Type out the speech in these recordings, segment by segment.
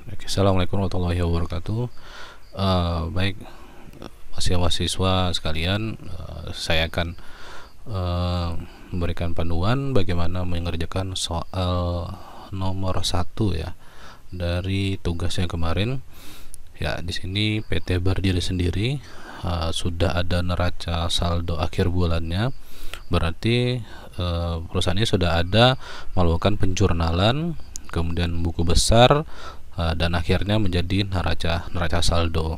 Assalamualaikum warahmatullahi wabarakatuh. Baik, mahasiswa sekalian, saya akan memberikan panduan bagaimana mengerjakan soal nomor 1 ya dari tugasnya kemarin. Ya, di sini PT berdiri sendiri, sudah ada neraca saldo akhir bulannya. Berarti perusahaan ini sudah ada melakukan penjurnalan, kemudian buku besar, dan akhirnya menjadi neraca saldo.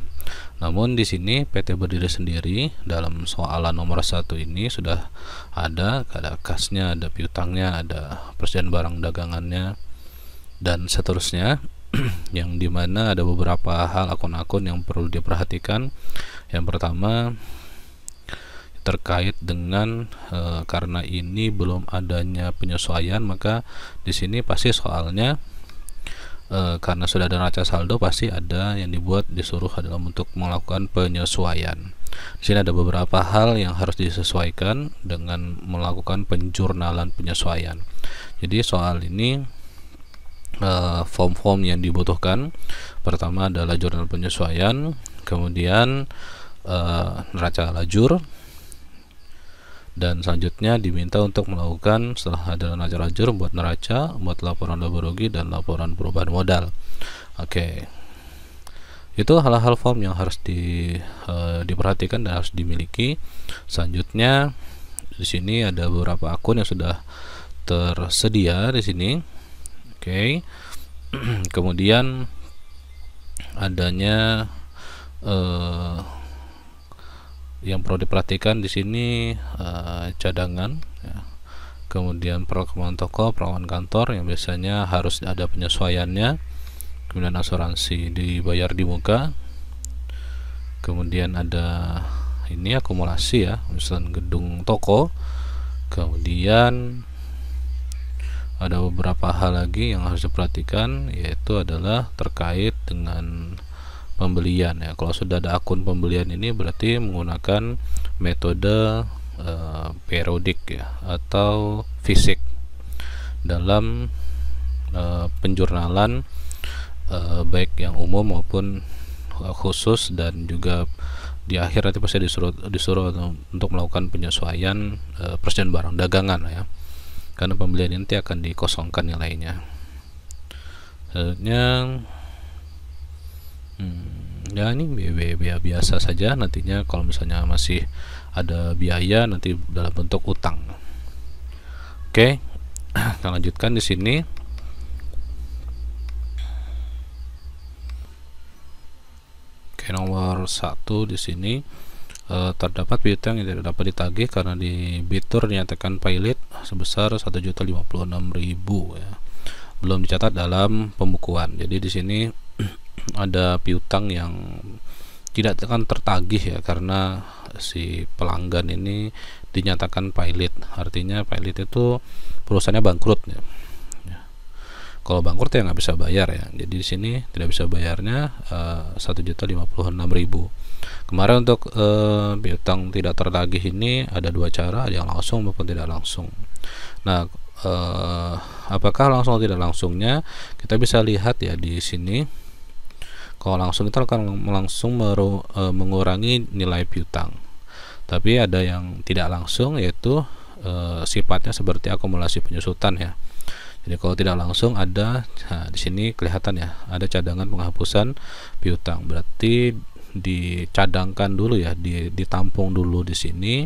Namun di sini PT berdiri sendiri dalam soalan nomor 1 ini sudah ada kasnya, ada piutangnya, ada persediaan barang dagangannya, dan seterusnya. Yang dimana ada beberapa hal akun-akun yang perlu diperhatikan. Yang pertama terkait dengan karena ini belum adanya penyesuaian, maka di sini pasti soalnya karena sudah ada neraca saldo pasti ada yang disuruh adalah untuk melakukan penyesuaian. Di sini ada beberapa hal yang harus disesuaikan dengan melakukan penjurnalan penyesuaian. Jadi soal ini form-form yang dibutuhkan, pertama adalah jurnal penyesuaian, kemudian neraca lajur, dan selanjutnya diminta untuk melakukan setelah ada neraca lajur buat neraca, buat laporan laba rugi dan laporan perubahan modal. Oke. Itu hal-hal form yang harus diperhatikan dan harus dimiliki. Selanjutnya di sini ada beberapa akun yang sudah tersedia di sini. Oke. Kemudian adanya yang perlu diperhatikan di sini cadangan ya. Kemudian perlakuan toko, perlakuan kantor yang biasanya harus ada penyesuaiannya. Kemudian asuransi dibayar di muka. Kemudian ada ini akumulasi ya, misalnya gedung toko. Kemudian ada beberapa hal lagi yang harus diperhatikan, yaitu adalah terkait dengan pembelian ya. Kalau sudah ada akun pembelian ini berarti menggunakan metode periodik ya atau fisik dalam penjurnalan baik yang umum maupun khusus, dan juga di akhir nanti pasti disuruh untuk melakukan penyesuaian persediaan barang dagangan ya, karena pembelian nanti akan dikosongkan nilainya. Selanjutnya ya ini biaya biasa saja, nantinya kalau misalnya masih ada biaya nanti dalam bentuk utang. Oke, kita lanjutkan di sini. Oke, nomor 1 di sini terdapat piutang yang tidak dapat ditagih karena debitur dinyatakan pailit sebesar 1.056.000 ya, belum dicatat dalam pembukuan. Jadi di sini ada piutang yang tidak akan tertagih ya, karena si pelanggan ini dinyatakan pailit. Artinya pailit itu perusahaannya bangkrut ya. Kalau bangkrut ya nggak bisa bayar ya. Jadi di sini tidak bisa bayarnya 1.056.000. Kemarin untuk piutang tidak tertagih ini ada dua cara, ada yang langsung maupun tidak langsung. Nah, apakah langsung atau tidak langsungnya kita bisa lihat ya di sini. Kalau langsung itu akan langsung mengurangi nilai piutang. Tapi ada yang tidak langsung, yaitu sifatnya seperti akumulasi penyusutan ya. Jadi kalau tidak langsung ada, nah, di sini kelihatan ya, ada cadangan penghapusan piutang. Berarti dicadangkan dulu ya, ditampung dulu di sini.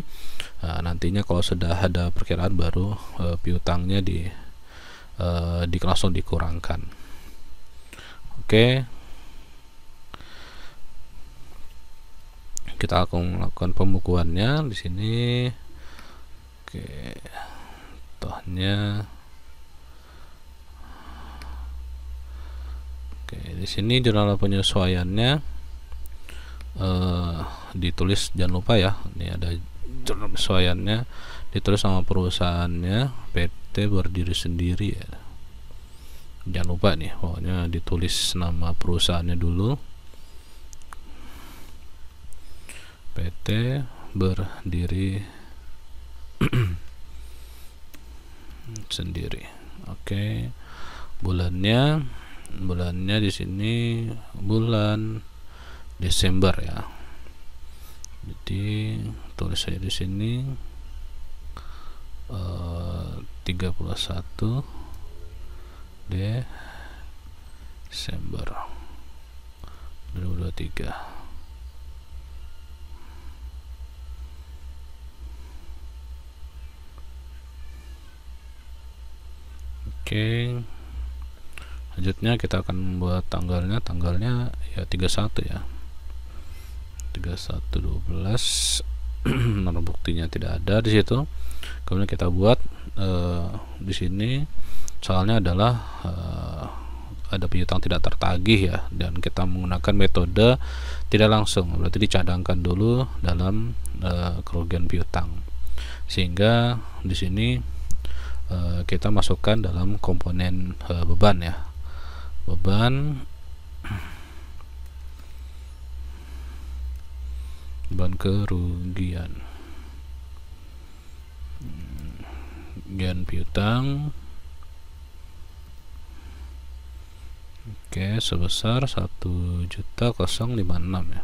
Nantinya kalau sudah ada perkiraan baru piutangnya langsung dikurangkan. Oke. Kita akan melakukan pembukuannya di sini. Oke, contohnya. Oke, di sini jurnal penyesuaiannya ditulis, jangan lupa ya, ini ada jurnal penyesuaiannya ditulis sama perusahaannya PT berdiri sendiri ya. Jangan lupa nih, pokoknya ditulis nama perusahaannya dulu. PT berdiri sendiri. Oke, bulannya bulannya di sini bulan Desember ya. Jadi tulis saja di sini 31 Desember 2023. Oke, selanjutnya kita akan membuat tanggalnya ya 31 ya, 31/12. Nomor buktinya tidak ada di situ. Kemudian kita buat di sini soalnya adalah ada piutang tidak tertagih ya, dan kita menggunakan metode tidak langsung, berarti dicadangkan dulu dalam kerugian piutang, sehingga di sini kita masukkan dalam komponen beban ya, beban kerugian piutang. Oke, sebesar 1.056 ya.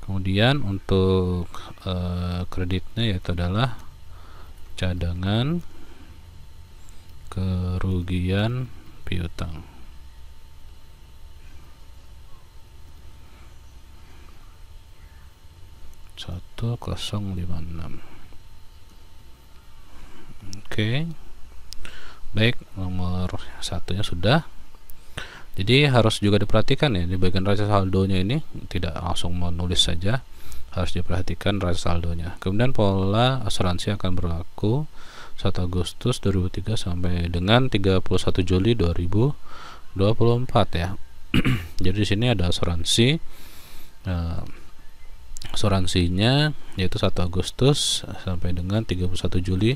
Kemudian untuk kreditnya yaitu adalah cadangan kerugian piutang. (1056). Oke, baik, nomor satunya sudah. Jadi harus juga diperhatikan ya, di bagian raca saldonya ini tidak langsung menulis saja, harus diperhatikan raca saldonya. Kemudian pola asuransi akan berlaku 1 Agustus 2003 sampai dengan 31 Juli 2024 ya. Jadi di sini ada asuransi, asuransinya yaitu 1 Agustus sampai dengan 31 Juli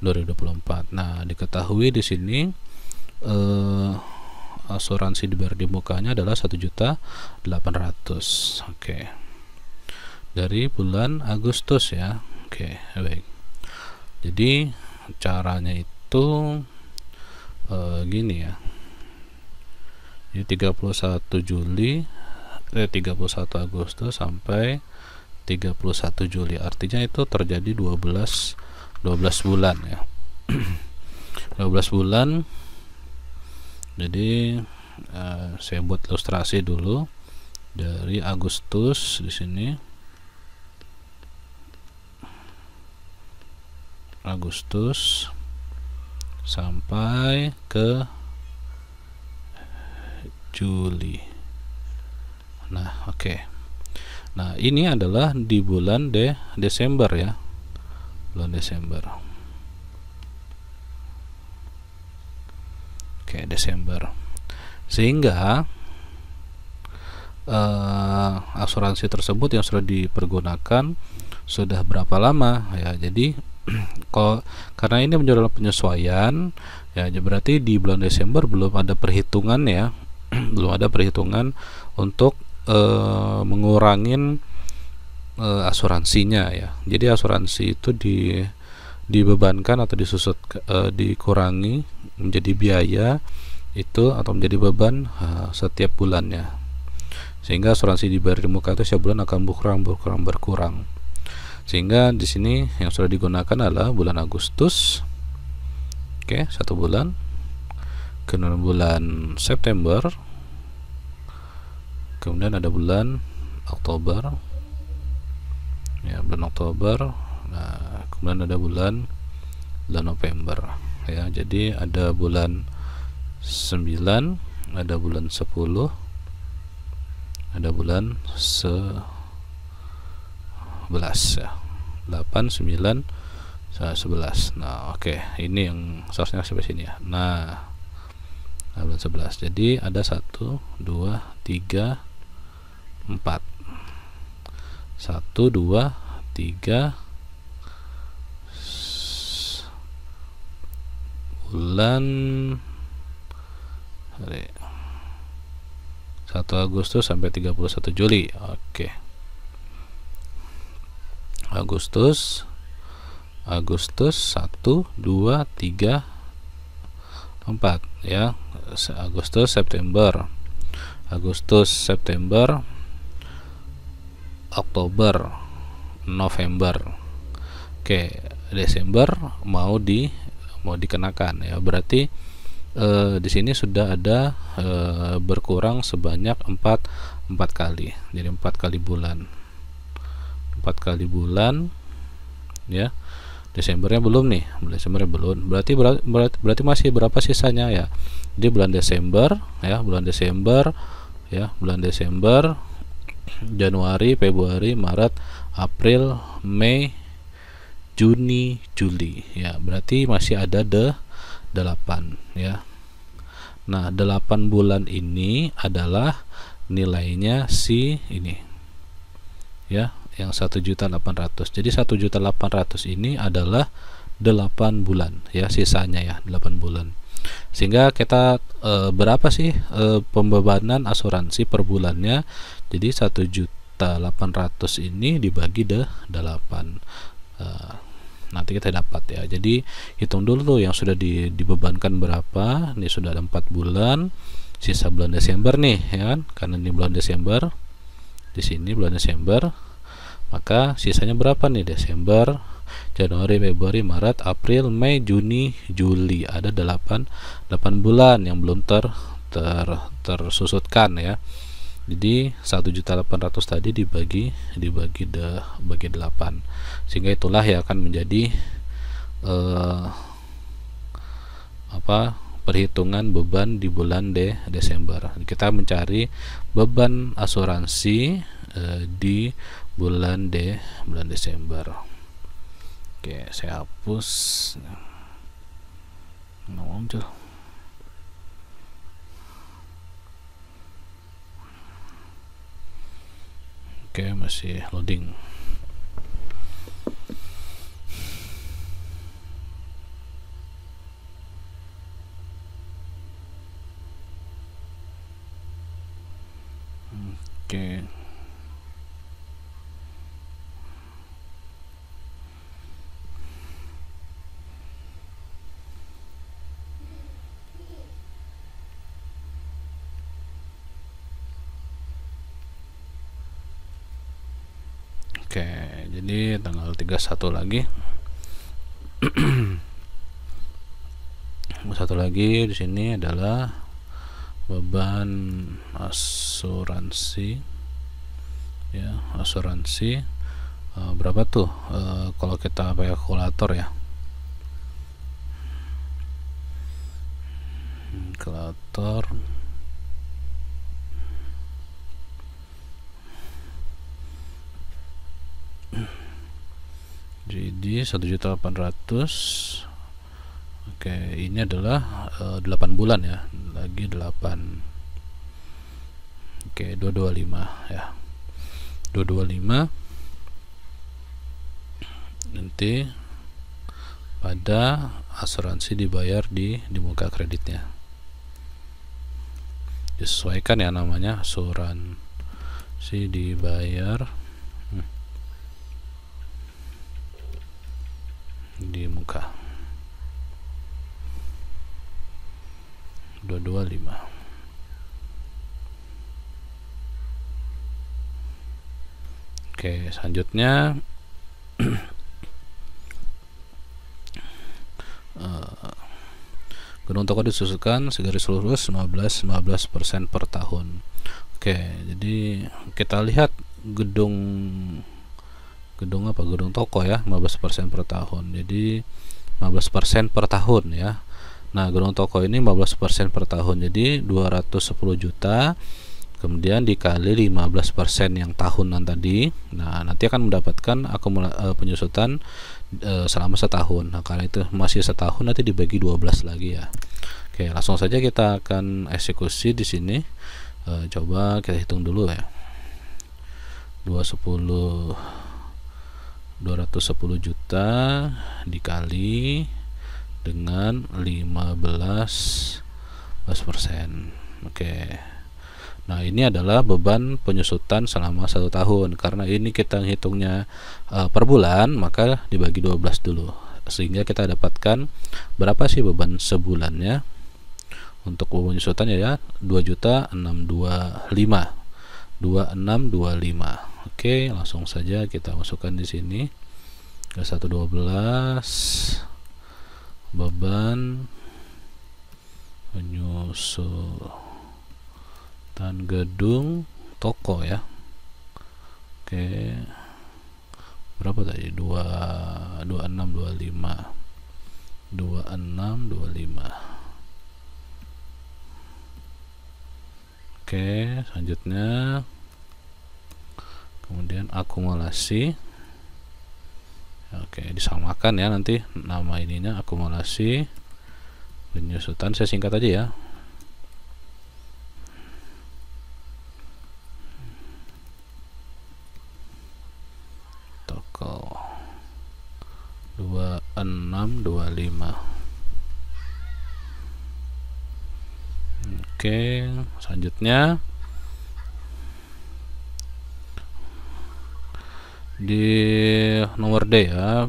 2024. Nah, diketahui di sini asuransi dibayar di mukanya adalah 1.800.000. Oke. Dari bulan Agustus ya. Oke, baik. Jadi caranya itu gini ya. Jadi 31 Agustus sampai 31 Juli. Artinya itu terjadi 12 bulan ya. 12 bulan. Jadi saya buat ilustrasi dulu dari Agustus di sini. Agustus sampai ke Juli. Nah, oke. Nah, ini adalah di bulan Desember ya. Bulan Desember. Oke, Desember. Sehingga asuransi tersebut yang sudah dipergunakan sudah berapa lama ya. Jadi karena ini menjadi penyesuaian ya, berarti di bulan Desember belum ada perhitungan ya. Belum ada perhitungan untuk mengurangin asuransinya ya. Jadi asuransi itu dibebankan atau dikurangi menjadi biaya itu atau menjadi beban setiap bulannya, sehingga asuransi dibayar di muka itu setiap bulan akan berkurang. Sehingga di sini yang sudah digunakan adalah bulan Agustus, oke, 1 bulan, kemudian bulan September, kemudian ada bulan Oktober ya, bulan Oktober. Nah, kemudian ada bulan November ya. Jadi ada bulan 9, ada bulan 10, ada bulan 11 ya. 8, 9, 11. Nah, oke, ini yang seharusnya sampai sini ya. Nah, bulan 11. Jadi ada 1, 2, 3, 4. 1, 2, 3 bulan 1 Agustus sampai 31 Juli. Oke. Agustus 1 2 3 4 ya. Agustus September Oktober November. Oke, Desember mau dikenakan ya. Berarti di sini sudah ada berkurang sebanyak 4 kali. Jadi 4 kali bulan. 4 kali bulan ya. Desembernya belum nih. Desembernya belum. Berarti masih berapa sisanya ya? Jadi bulan Desember ya, bulan Desember, Januari, Februari, Maret, April, Mei, Juni, Juli ya. Berarti masih ada 8 ya. Nah, 8 bulan ini adalah nilainya si ini ya, yang 1.800.000. Jadi 1.800.000 ini adalah 8 bulan ya, sisanya ya 8 bulan. Sehingga kita berapa sih pembebanan asuransi per bulannya? Jadi 1.800.000 ini dibagi 8. Nanti kita dapat ya. Jadi hitung dulu tuh yang sudah dibebankan berapa. Ini sudah ada 4 bulan, sisa bulan Desember nih ya kan, karena ini bulan Desember, di sini bulan Desember, maka sisanya berapa nih? Desember, Januari, Februari, Maret, April, Mei, Juni, Juli. Ada 8 bulan yang belum tersusutkan ya. Jadi 1.800.000 tadi dibagi 8, sehingga itulah yang akan menjadi perhitungan beban di bulan Desember. Kita mencari beban asuransi di bulan Desember. Oke, saya hapus. Muncul. Oke, masih loading. Oke. Oke, jadi tanggal 31 lagi. Satu lagi di sini adalah beban asuransi ya, asuransi berapa tuh kalau kita pakai kalkulator ya. Kalkulator jadi 1.800.000. Oke, ini adalah 8 bulan ya, lagi 8. Oke, 225 ya, 225 nanti pada asuransi dibayar di muka kreditnya. Disesuaikan ya namanya, asuransi dibayar di muka 225. Oke, selanjutnya gedung toko disusukan segaris lurus 15% per tahun. Oke, jadi kita lihat gedung toko ya, 15% per tahun. Jadi 15% per tahun ya. Nah, gedung toko ini 15% per tahun, jadi 210 juta, kemudian dikali 15% yang tahunan tadi. Nah, nanti akan mendapatkan penyusutan selama setahun. Nah, karena itu masih setahun, nanti dibagi 12 lagi ya. Oke, langsung saja kita akan eksekusi di sini. Coba kita hitung dulu ya. 210 juta dikali dengan 15%. Oke. Nah, ini adalah beban penyusutan selama 1 tahun. Karena ini kita hitungnya per bulan, maka dibagi 12 dulu, sehingga kita dapatkan berapa sih beban sebulannya. Untuk beban penyusutannya ya 2.625 2625. Oke, langsung saja kita masukkan di sini ke 112 beban penyusutan gedung toko ya. Oke, berapa tadi? 2625. Oke, selanjutnya kemudian akumulasi. Oke, disamakan ya, nanti nama ininya akumulasi penyusutan, saya singkat aja ya. Toko 2625. Oke, selanjutnya di nomor D ya,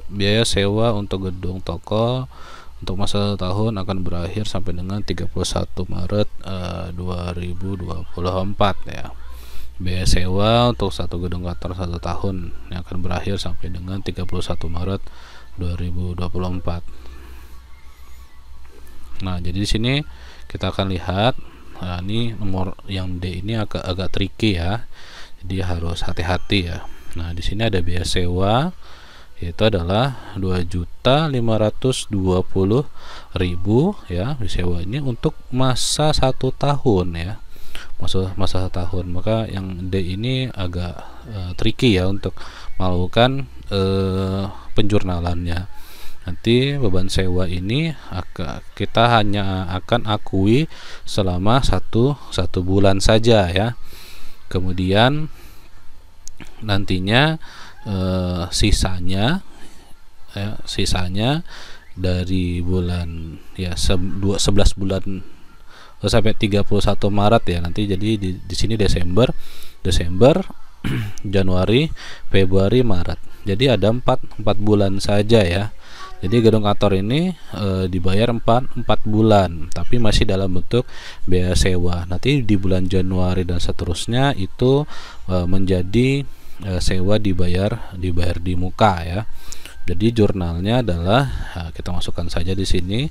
biaya sewa untuk gedung toko untuk masa 1 tahun akan berakhir sampai dengan 31 Maret 2024 ya. Biaya sewa untuk satu gedung kantor 1 tahun yang akan berakhir sampai dengan 31 Maret 2024. Nah, jadi di sini kita akan lihat, nah ini nomor yang D ini agak tricky ya, jadi harus hati-hati ya. Nah, di sini ada biaya sewa, yaitu adalah 2.520.000 ya, disewa ini untuk masa 1 tahun ya, masa 1 tahun. Maka yang D ini agak tricky ya untuk melakukan penjurnalannya. Nanti beban sewa ini kita hanya akan akui selama satu bulan saja ya. Kemudian nantinya sisanya dari bulan ya 11 bulan sampai 31 Maret ya nanti. Jadi di sini Desember, Januari, Februari, Maret. Jadi ada 4 bulan saja ya. Jadi gedung kantor ini dibayar 4 bulan, tapi masih dalam bentuk biaya sewa. Nanti di bulan Januari dan seterusnya itu menjadi sewa dibayar di muka ya. Jadi jurnalnya adalah kita masukkan saja di sini,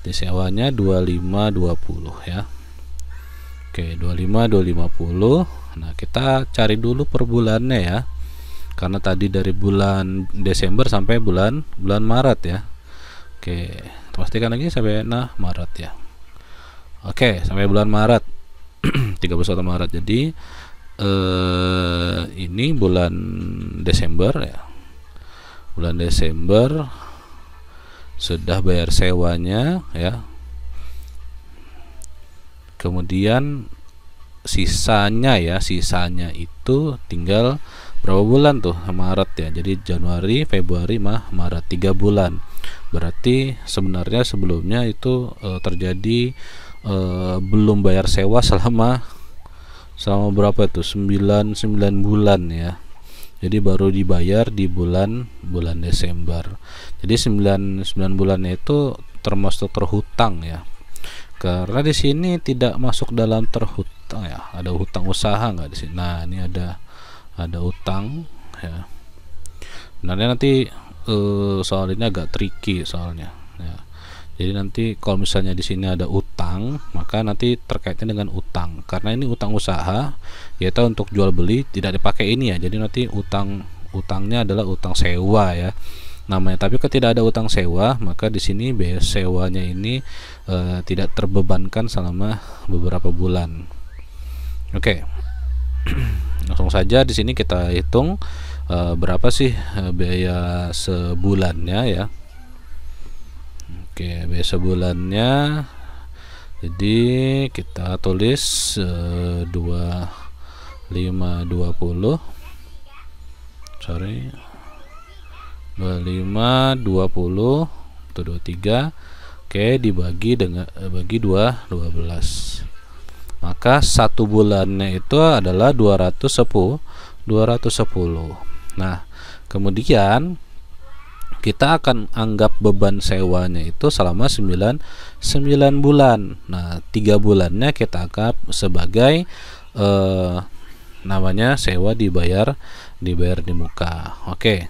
di sewanya 2520 ya. Oke, 250. Nah, kita cari dulu per bulannya ya. Karena tadi dari bulan Desember sampai bulan Maret ya. Oke, pastikan lagi sampai Maret ya. Oke, sampai bulan Maret 31 Maret. Jadi ini bulan Desember ya. Bulan Desember sudah bayar sewanya ya. Kemudian sisanya itu tinggal berapa bulan tuh? Maret ya. Jadi Januari, Februari, Maret, 3 bulan. Berarti sebenarnya sebelumnya itu terjadi belum bayar sewa selama berapa itu? 9 bulan ya. Jadi baru dibayar di bulan Desember. Jadi 9 bulannya itu termasuk terhutang ya. Karena di sini tidak masuk dalam terhutang ya. Ada hutang usaha nggak di sini? Nah, ini ada utang ya. Sebenarnya nanti soal ini agak tricky soalnya ya. Jadi nanti kalau misalnya di sini ada utang, maka nanti terkaitnya dengan utang. Karena ini utang usaha, yaitu untuk jual beli tidak dipakai ini ya. Jadi nanti utangnya adalah utang sewa ya namanya. Tapi kalau tidak ada utang sewa, maka di sini biaya sewanya ini tidak terbebankan selama beberapa bulan. Oke. Langsung saja di sini kita hitung berapa sih biaya sebulannya ya. Oke, biaya sebulannya. Jadi kita tulis 2520. Sorry. 2520 itu 23. Oke, dibagi 12. maka 1 bulannya itu adalah 210. Nah, kemudian kita akan anggap beban sewanya itu selama 9 bulan. Nah, 3 bulannya kita anggap sebagai namanya sewa dibayar di muka. Oke.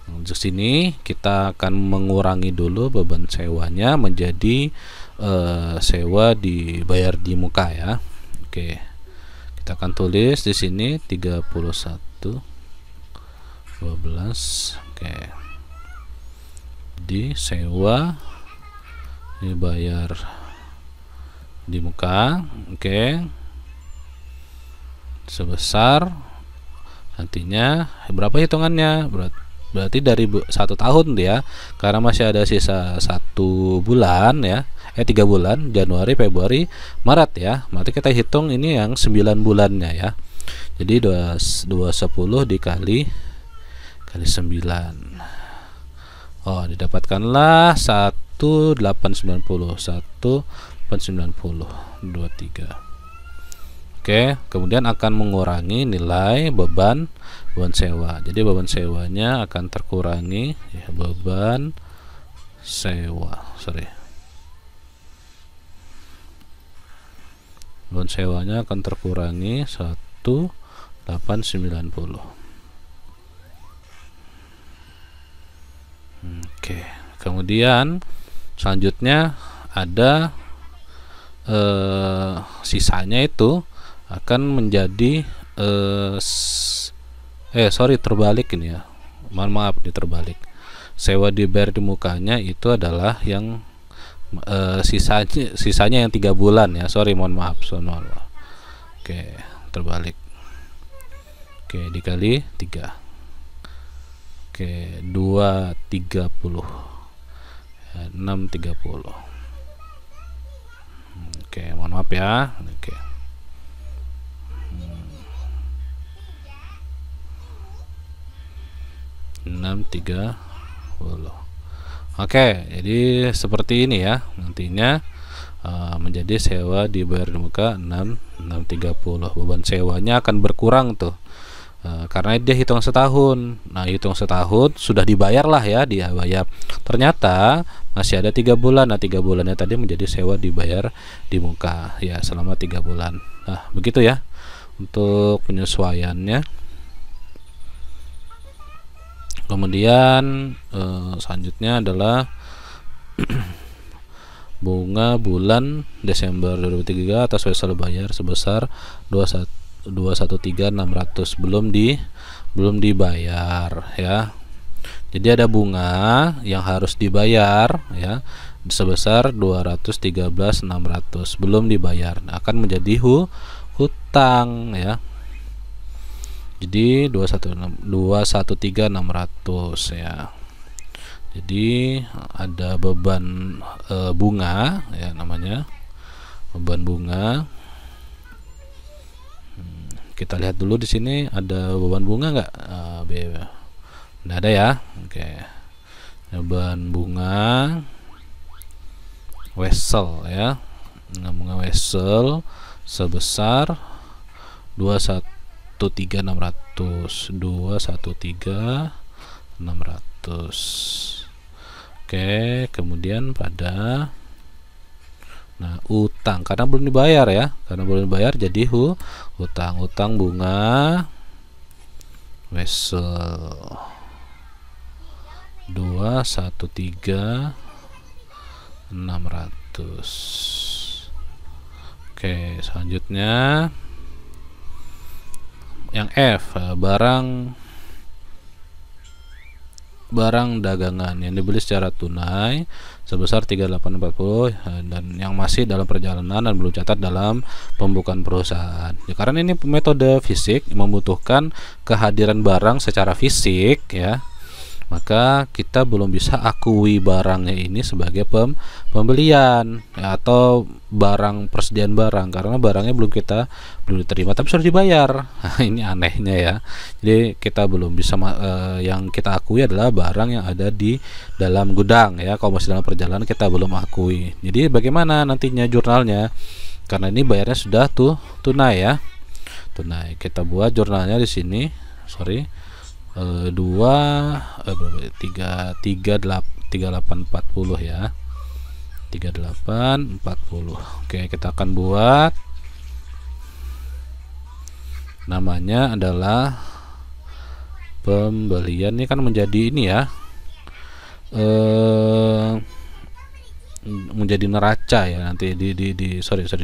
Di sini kita akan mengurangi dulu beban sewanya menjadi sewa dibayar di muka ya. Oke. Kita akan tulis di sini 31 12. Oke. Di sewa dibayar di muka. Oke. Sebesar nantinya berapa hitungannya? Berarti dari 1 tahun ya, karena masih ada sisa 1 bulan ya, 3 bulan, Januari, Februari, Maret ya. Berarti kita hitung ini yang 9 bulannya ya. Jadi 210 dikali 9. Oh, didapatkanlah 1890 23. Oke, kemudian akan mengurangi nilai beban sewa. Jadi beban sewanya akan terkurangi ya, beban sewanya akan terkurangi 1890. Oke, kemudian selanjutnya ada sisanya itu akan menjadi terbalik ini ya. Mohon maaf, ini terbalik. Sewa dibayar di mukanya itu adalah yang sisanya yang 3 bulan ya. Mohon maaf. Oke, terbalik. Oke, dikali 3. Oke, 230. 630. Oke, mohon maaf ya. Oke. 630. Oke, jadi seperti ini ya nantinya menjadi sewa dibayar di muka 630. Beban sewanya akan berkurang tuh karena dia hitung setahun. Nah, hitung setahun sudah dibayar lah ya, dia bayar. Ternyata masih ada 3 bulan. Nah, 3 bulannya tadi menjadi sewa dibayar di muka ya selama 3 bulan. Nah, begitu ya untuk penyesuaiannya. Kemudian selanjutnya adalah bunga bulan Desember 2003 atas wesel bayar sebesar 213.600 belum dibayar ya. Jadi ada bunga yang harus dibayar ya sebesar 213.600 belum dibayar. Nah, akan menjadi hutang ya. Jadi 213.600 ya. Jadi ada beban bunga ya, namanya beban bunga. Kita lihat dulu di sini ada beban bunga nggak? Nggak ada ya. Oke. Beban bunga wesel ya. Bunga wesel sebesar 213.600. Oke, kemudian pada utang karena belum dibayar ya. Karena belum dibayar jadi utang bunga wesel 213.600. Oke, selanjutnya yang F, barang dagangan yang dibeli secara tunai sebesar 3840 dan yang masih dalam perjalanan dan belum catat dalam pembukaan perusahaan. Ya, karena ini metode fisik membutuhkan kehadiran barang secara fisik ya. Maka kita belum bisa akui barangnya ini sebagai pembelian ya, atau barang persediaan barang karena barangnya belum diterima tapi sudah dibayar. Nah, ini anehnya ya. Jadi kita belum bisa yang kita akui adalah barang yang ada di dalam gudang ya. Kalau masih dalam perjalanan kita belum akui. Jadi bagaimana nantinya jurnalnya? karena ini bayarnya sudah tunai ya, tunai. Kita buat jurnalnya di sini, sorry, 3840 ya, 3840. Oke, kita akan buat namanya adalah pembelian. Ini kan menjadi ini ya, menjadi neraca ya, nanti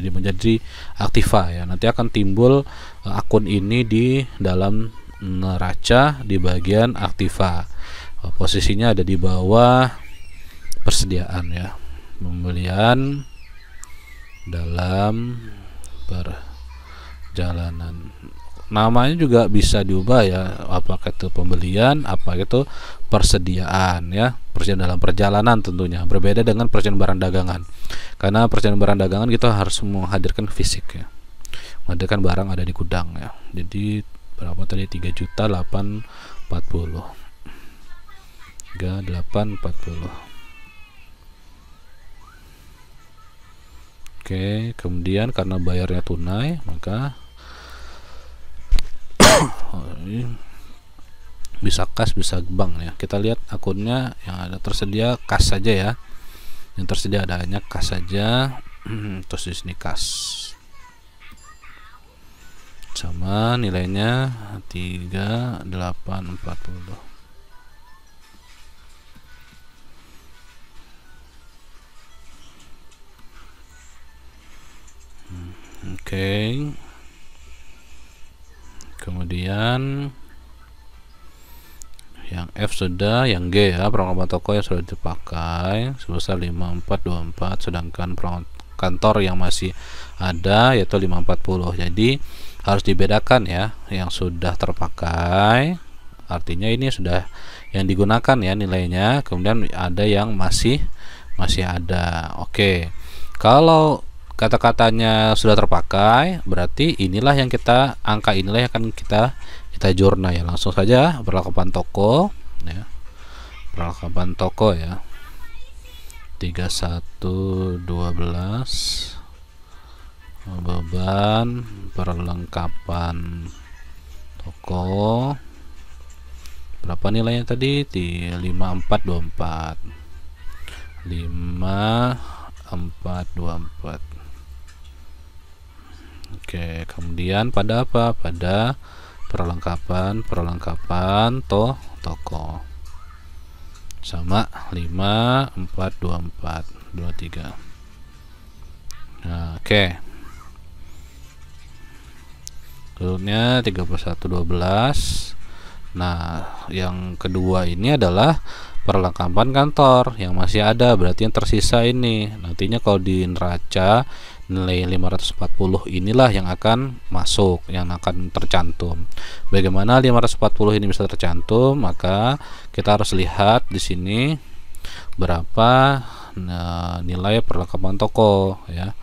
menjadi aktiva ya, nanti akan timbul akun ini di dalam neraca di bagian aktiva. Posisinya ada di bawah persediaan ya, pembelian dalam perjalanan. Namanya juga bisa diubah ya, apakah itu pembelian, apa itu persediaan ya, persediaan dalam perjalanan. Tentunya berbeda dengan persediaan barang dagangan, karena persediaan barang dagangan kita harus menghadirkan fisik ya, menghadirkan barang ada di gudang ya. Jadi berapa tadi, 3.840, 3.840. Oke, kemudian karena bayarnya tunai, maka bisa kas, bisa bank ya. Kita lihat akunnya yang ada tersedia kas saja ya, yang tersedia ada hanya kas saja. Terus di sini kas sama nilainya 3.840. Oke. Kemudian yang F sudah, yang G ya, perlengkapan toko yang sudah dipakai sebesar 5424, sedangkan perlengkapan kantor yang masih ada yaitu 540. Jadi harus dibedakan ya, yang sudah terpakai artinya ini sudah yang digunakan ya nilainya, kemudian ada yang masih ada. Oke, kalau kata-katanya sudah terpakai, berarti inilah yang kita, angka inilah yang akan kita jurnal ya. Langsung saja perlengkapan toko ya, perlengkapan toko ya, 3112 beban perlengkapan toko. Berapa nilainya tadi? Di 5424, 5424. Oke, kemudian pada apa? Pada perlengkapan toko sama 542423. Nah, oke. Turunnya 3112. Nah, yang kedua ini adalah perlengkapan kantor yang masih ada, berarti yang tersisa ini nantinya kalau di neraca nilai 540 inilah yang akan masuk, yang akan tercantum. Bagaimana 540 ini bisa tercantum? Maka kita harus lihat di sini berapa nilai perlengkapan toko ya,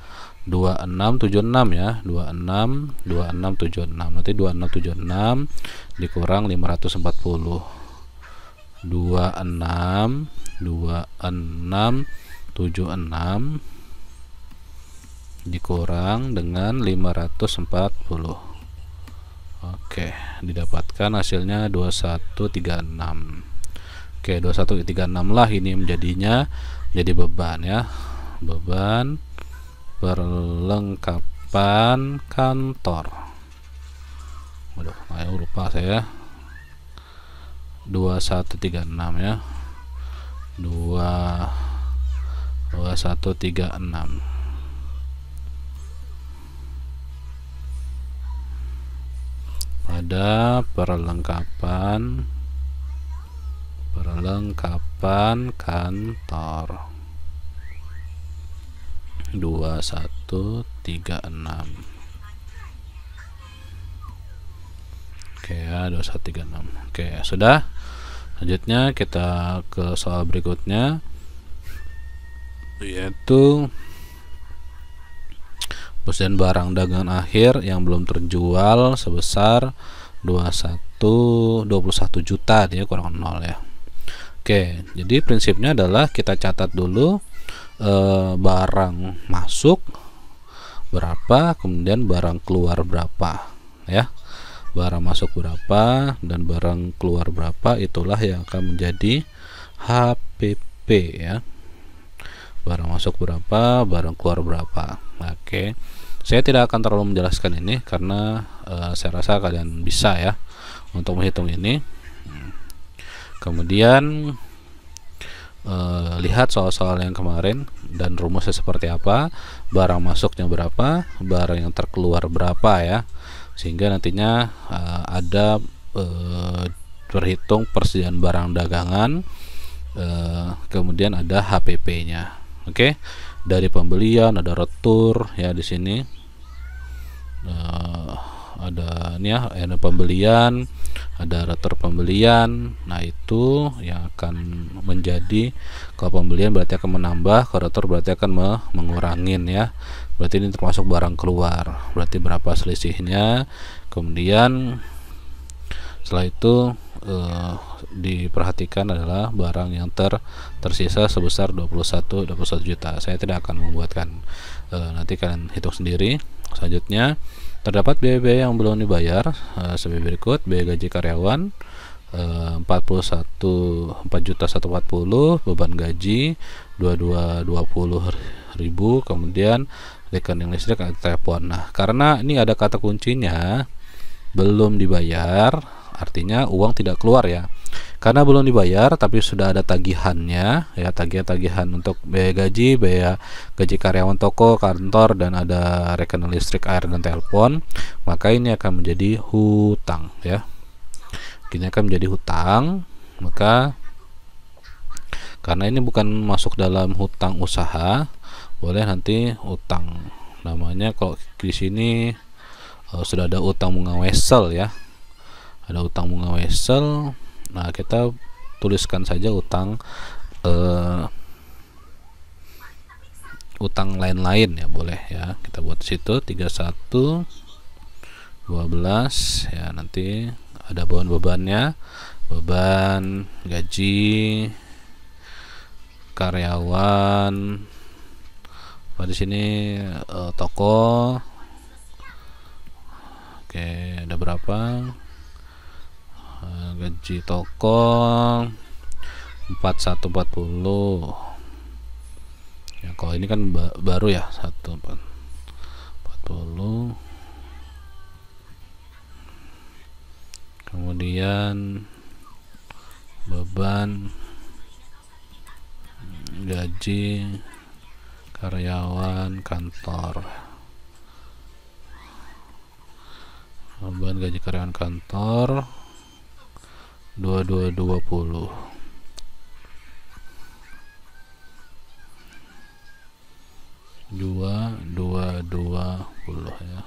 2676 ya, 2676. Nanti 2676 dikurang 540, 2676 dikurang dengan 540. Oke, didapatkan hasilnya 2136. Oke, 2136 lah ini menjadinya, jadi beban ya, beban perlengkapan kantor. Waduh, ayo lupa saya. 2136 ya, 2136. Pada perlengkapan kantor 2136. Oke ya, 2136. Oke, sudah. Selanjutnya kita ke soal berikutnya, yaitu persediaan barang dagangan akhir yang belum terjual sebesar 21 juta, dia kurang 0 ya. Oke, jadi prinsipnya adalah kita catat dulu barang masuk, berapa, kemudian barang keluar berapa ya. Barang masuk berapa dan barang keluar berapa, itulah yang akan menjadi HPP ya. Barang masuk berapa, barang keluar berapa. Oke, saya tidak akan terlalu menjelaskan ini karena saya rasa kalian bisa ya untuk menghitung ini. Kemudian lihat soal-soal yang kemarin dan rumusnya seperti apa, barang masuknya berapa, barang yang terkeluar berapa ya, sehingga nantinya ada terhitung persediaan barang dagangan, kemudian ada HPP-nya. Oke, dari pembelian ada retur ya di sini, ada ini ya, ada pembelian, ada retur pembelian. Nah itu yang akan menjadi, kalau pembelian berarti akan menambah, kalau retur berarti akan mengurangin ya. Berarti ini termasuk barang keluar, berarti berapa selisihnya. Kemudian setelah itu diperhatikan adalah barang yang tersisa sebesar 21 juta. Saya tidak akan membuatkan, nanti kalian hitung sendiri. Selanjutnya terdapat biaya-biaya yang belum dibayar sebagai berikut: biaya gaji karyawan 4.140.000, beban gaji 22.020.000, kemudian rekening listrik atau telepon. Nah, karena ini ada kata kuncinya belum dibayar, artinya uang tidak keluar ya. Karena belum dibayar tapi sudah ada tagihannya ya, tagihan untuk biaya gaji karyawan toko, kantor, dan ada rekening listrik, air, dan telepon, maka ini akan menjadi hutang ya. Ini akan menjadi hutang. Maka karena ini bukan masuk dalam hutang usaha, boleh nanti hutang namanya, kalau di sini sudah ada utang bunga wesel ya, ada utang bunga wesel. Nah, kita tuliskan saja utang utang lain-lain ya, boleh ya, kita buat di situ 31 12 ya. Nanti ada beban-bebannya, beban gaji karyawan, di sini toko. Oke, ada berapa? Gaji toko 4140 ya, kalau ini kan baru ya, 1440. Kemudian beban gaji karyawan kantor, beban gaji karyawan kantor 2220. Ya.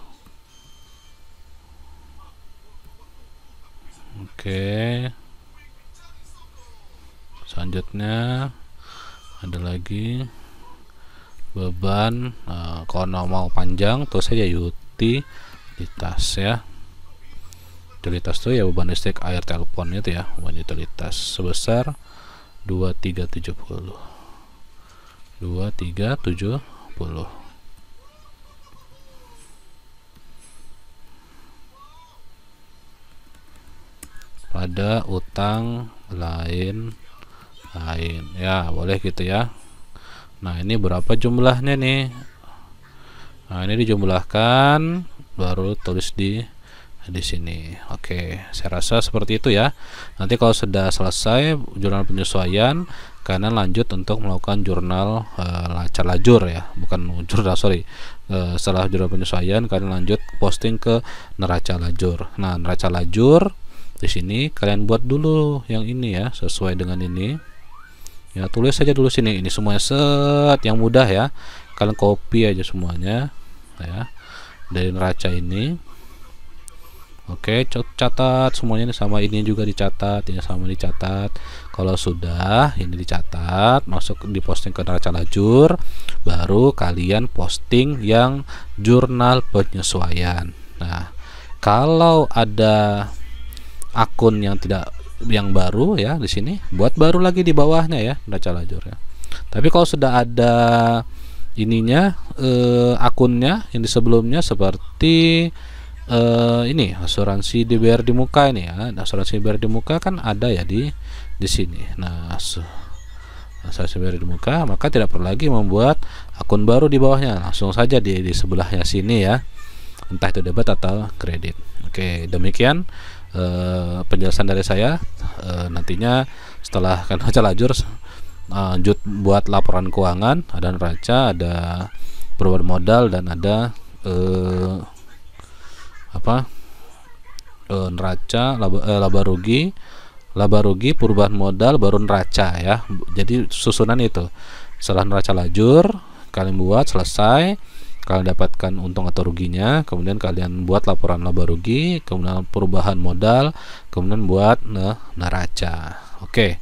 Oke. Selanjutnya ada lagi beban, kalau mau panjang terus saja utilitas ya. Utilitas itu ya beban listrik, air, telepon itu ya, beban utilitas sebesar 2370. Pada utang lain ya, boleh gitu ya. Nah, ini berapa jumlahnya nih? Nah, ini dijumlahkan baru tulis di sini. Oke, saya rasa seperti itu ya. Nanti kalau sudah selesai jurnal penyesuaian, kalian lanjut untuk melakukan jurnal lacur ya, bukan jurnal, setelah jurnal penyesuaian kalian lanjut posting ke neraca lajur. Nah, neraca lajur di sini kalian buat dulu yang ini ya, sesuai dengan ini ya, tulis saja dulu sini, ini semuanya set, yang mudah ya, kalian copy aja semuanya ya dari neraca ini. Oke, catat semuanya, ini sama ini juga dicatat, ini sama dicatat. Kalau sudah ini dicatat, masuk diposting ke neraca lajur, baru kalian posting yang jurnal penyesuaian. Nah, kalau ada akun yang baru ya, di sini buat baru lagi di bawahnya ya, neraca lajur ya. Tapi kalau sudah ada ininya akunnya yang di sebelumnya seperti ini asuransi DBR di Muka ini ya. Asuransi DBR di Muka kan ada ya di sini. Nah, asuransi DBR di Muka, maka tidak perlu lagi membuat akun baru di bawahnya, langsung saja di sebelahnya sini ya, entah itu debit atau kredit. Oke, demikian penjelasan dari saya. Nantinya setelah kan baca lajur, lanjut buat laporan keuangan, ada neraca, ada perubahan modal, dan ada neraca, laba rugi, perubahan modal, baru neraca ya. Jadi susunan itu. Setelah neraca lajur kalian buat selesai, kalian dapatkan untung atau ruginya, kemudian kalian buat laporan laba rugi, kemudian perubahan modal, kemudian buat neraca. Oke,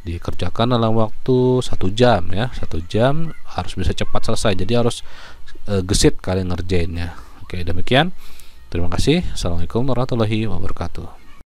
dikerjakan dalam waktu 1 jam ya. 1 jam harus bisa cepat selesai, jadi harus gesit kalian ngerjainnya. Oke, demikian. Terima kasih. Assalamualaikum warahmatullahi wabarakatuh.